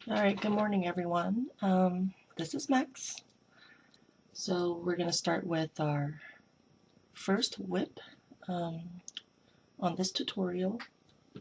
Alright, good morning everyone. This is Meks. So we're going to start with our first WIP on this tutorial.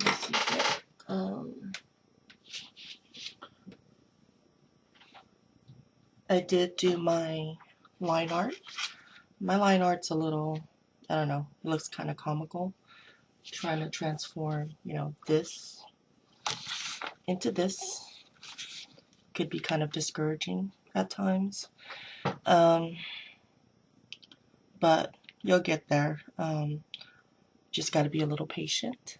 Let's see here. I did do my line art. My line art's a little, I don't know, it looks kind of comical. Trying to transform, this into this could be kind of discouraging at times. But you'll get there. Just got to be a little patient.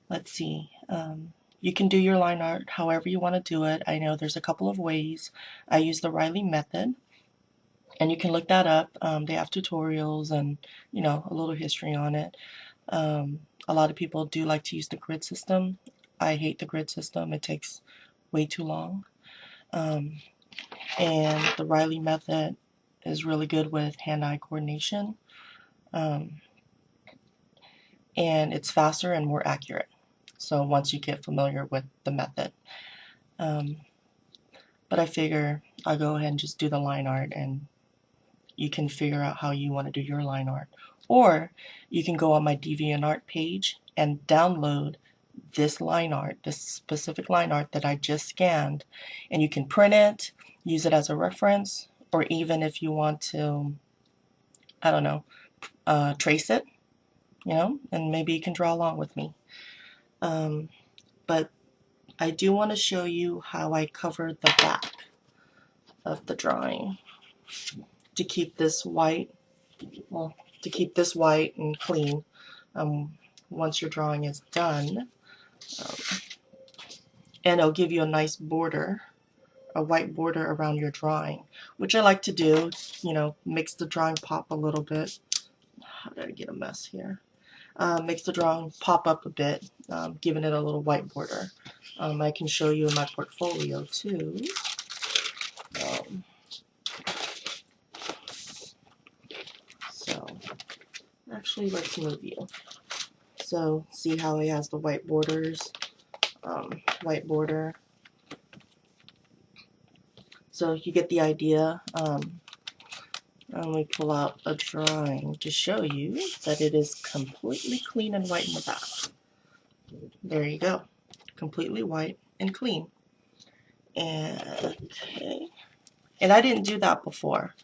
Let's see. You can do your line art however you want to do it. I know there's a couple of ways. I use the Reilly Method, and you can look that up. They have tutorials and, a little history on it. A lot of people do like to use the grid system. I hate the grid system. It takes way too long. And the Reilly Method is really good with hand-eye coordination. And it's faster and more accurate. So once you get familiar with the method. But I figure I'll go ahead and just do the line art, and you can figure out how you want to do your line art. Or you can go on my DeviantArt page and download this line art, this specific line art that I just scanned, and you can print it, use it as a reference, or even if you want to, I don't know, trace it, and maybe you can draw along with me. But I do want to show you how I covered the back of the drawing to keep this white, and clean. Once your drawing is done, and it'll give you a nice border, a white border around your drawing, which I like to do, makes the drawing pop a little bit. How did I get a mess here? Makes the drawing pop up a bit, giving it a little white border. I can show you in my portfolio too. So actually, let's move you. So see how he has the white borders, white border. So you get the idea. Let me pull out a drawing to show you that it is completely clean and white in the back. There you go. Completely white and clean. And I didn't do that before.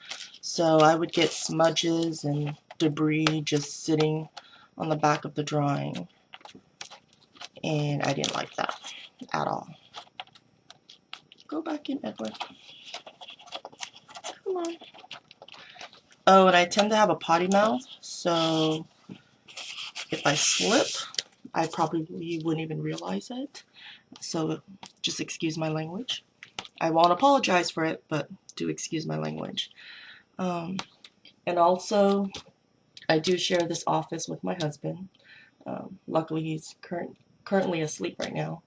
So I would get smudges and debris just sitting on the back of the drawing. And I didn't like that at all. Go back in, Edward. Come on. Oh, and I tend to have a potty mouth, so if I slip, I probably wouldn't even realize it. So just excuse my language. I won't apologize for it, but do excuse my language. And also, I do share this office with my husband. Luckily, he's currently asleep right now.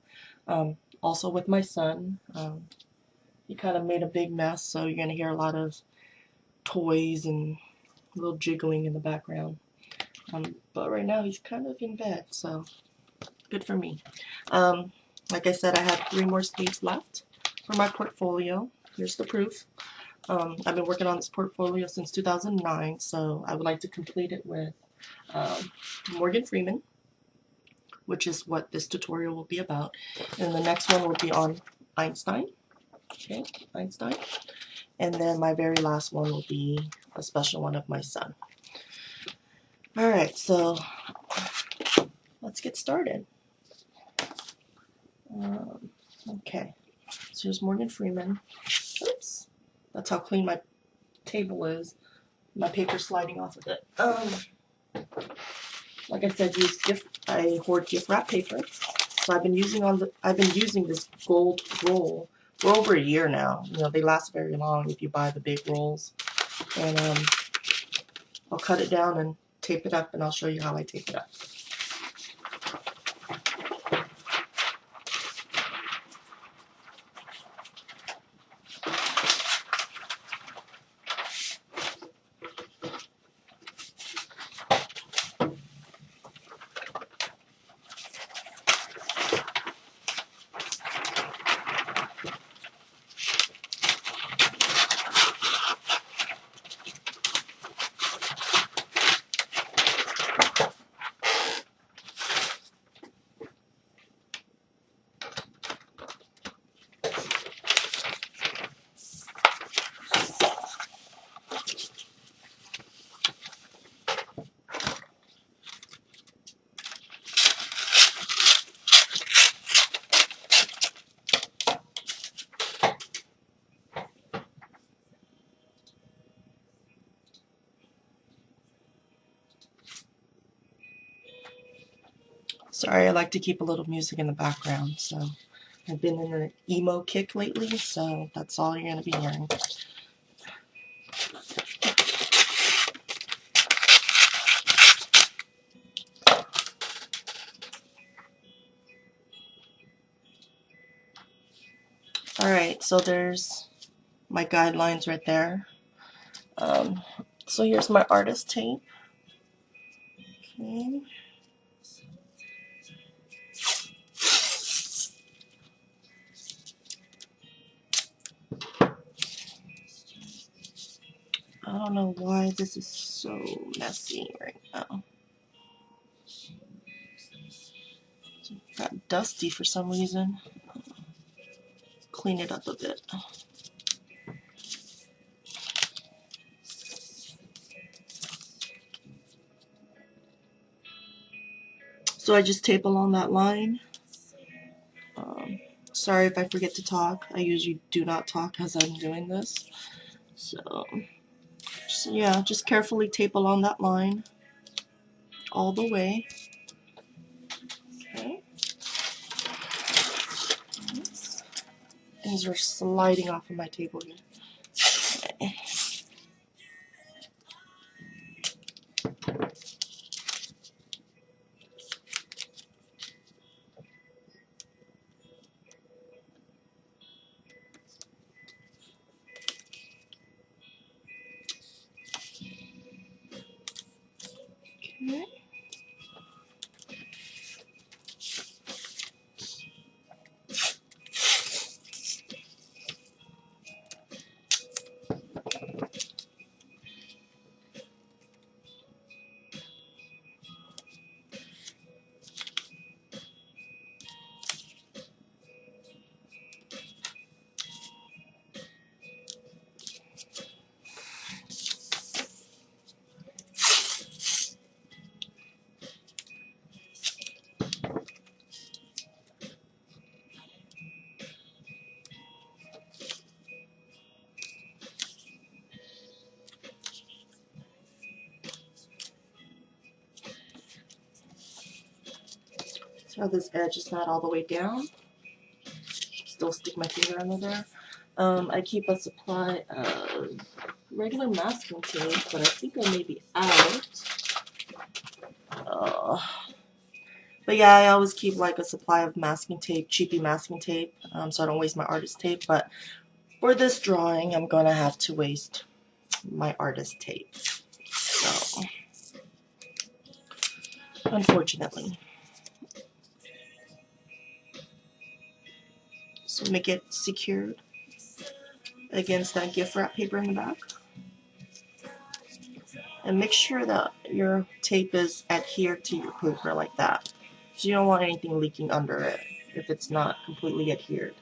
Also with my son. He kind of made a big mess, so you're going to hear a lot of toys and a little jiggling in the background. But right now he's kind of in bed, so good for me. Like I said, I have 3 more sleeves left for my portfolio. Here's the proof. I've been working on this portfolio since 2009, so I would like to complete it with Morgan Freeman, which is what this tutorial will be about. And the next one will be on Einstein. Okay, Einstein. And then my very last one will be a special one of my son. Alright, so let's get started. Okay, so here's Morgan Freeman. Oops, that's how clean my table is. My paper sliding off of it. Like I said, I hoard gift wrap paper. So I've been using this gold roll for over a year now. They last very long if you buy the big rolls. And I'll cut it down and tape it up, and I'll show you how I tape it up. Sorry, I like to keep a little music in the background, so I've been in an emo kick lately, so that's all you're going to be hearing. Alright, so there's my guidelines right there. So here's my artist tape. Okay. I don't know why this is so messy right now. It got dusty for some reason. Clean it up a bit. So I just tape along that line. Sorry if I forget to talk. I usually do not talk as I'm doing this. So, just carefully tape along that line all the way. Okay. Things are sliding off of my table here. Okay. Okay. So this edge is not all the way down. Still stick my finger under there. I keep a supply of regular masking tape, but I think I may be out. But yeah, I always keep like a supply of masking tape, cheapy masking tape, so I don't waste my artist tape. But for this drawing, I'm gonna have to waste my artist tape. So, unfortunately. So make it secured against that gift wrap paper in the back. And make sure that your tape is adhered to your paper like that. So you don't want anything leaking under it if it's not completely adhered.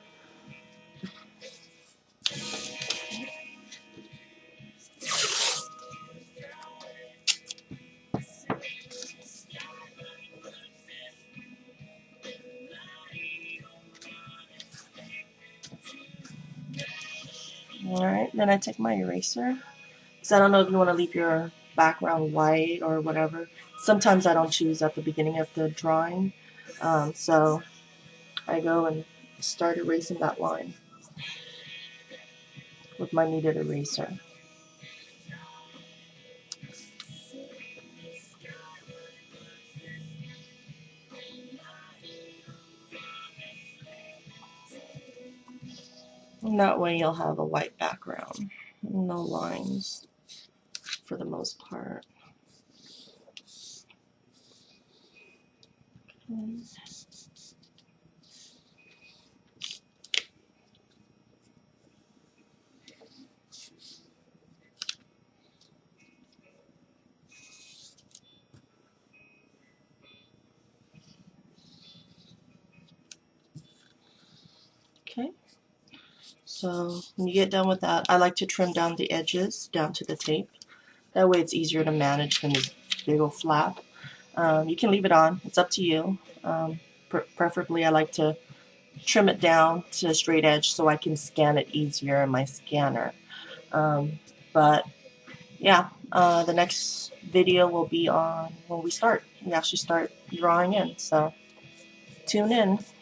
Alright, then I take my eraser. Because I don't know if you want to leave your background white or whatever. Sometimes I don't choose at the beginning of the drawing. So I go and start erasing that line with my kneaded eraser. And that way you'll have a white background. No lines for the most part. Okay, so when you get done with that, I like to trim down the edges down to the tape. That way it's easier to manage than this big old flap. You can leave it on, it's up to you. Preferably I like to trim it down to a straight edge so I can scan it easier in my scanner. But yeah, the next video will be on when we actually start drawing in. So Tune in.